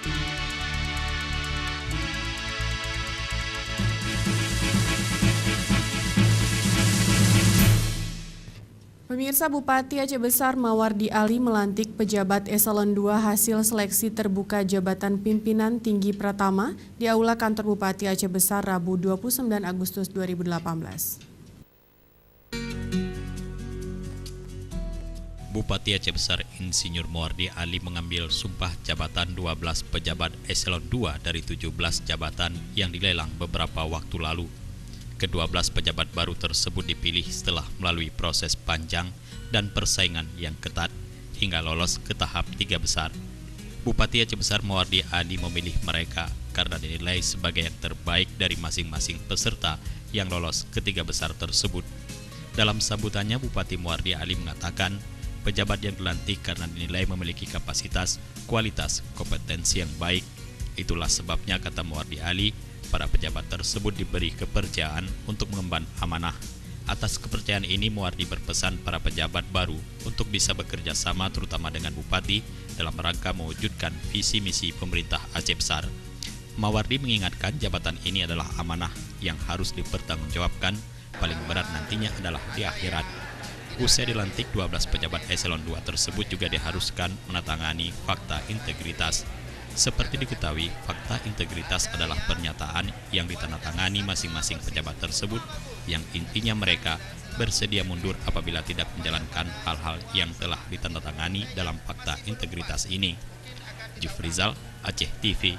Pemirsa, Bupati Aceh Besar Mawardi Ali melantik pejabat eselon 2 hasil seleksi terbuka jabatan pimpinan tinggi Pratama di Aula Kantor Bupati Aceh Besar Rabu 29 Agustus 2018. Bupati Aceh Besar Insinyur Mawardi Ali mengambil sumpah jabatan 12 pejabat eselon 2 dari 17 jabatan yang dilelang beberapa waktu lalu. Ke-12 pejabat baru tersebut dipilih setelah melalui proses panjang dan persaingan yang ketat hingga lolos ke tahap 3 besar. Bupati Aceh Besar Mawardi Ali memilih mereka karena dinilai sebagai yang terbaik dari masing-masing peserta yang lolos ke 3 besar tersebut. Dalam sambutannya, Bupati Mawardi Ali mengatakan pejabat yang dilantik karena dinilai memiliki kapasitas, kualitas, kompetensi yang baik. Itulah sebabnya, kata Mawardi Ali, para pejabat tersebut diberi kepercayaan untuk mengemban amanah. Atas kepercayaan ini, Mawardi berpesan para pejabat baru untuk bisa bekerja sama terutama dengan Bupati dalam rangka mewujudkan visi misi pemerintah Aceh Besar. Mawardi mengingatkan jabatan ini adalah amanah yang harus dipertanggungjawabkan, paling berat nantinya adalah di akhirat. Usai dilantik, 12 pejabat eselon 2 tersebut juga diharuskan menandatangani fakta integritas. Seperti diketahui, fakta integritas adalah pernyataan yang ditandatangani masing-masing pejabat tersebut yang intinya mereka bersedia mundur apabila tidak menjalankan hal-hal yang telah ditandatangani dalam fakta integritas ini. Jufrizal, Aceh TV.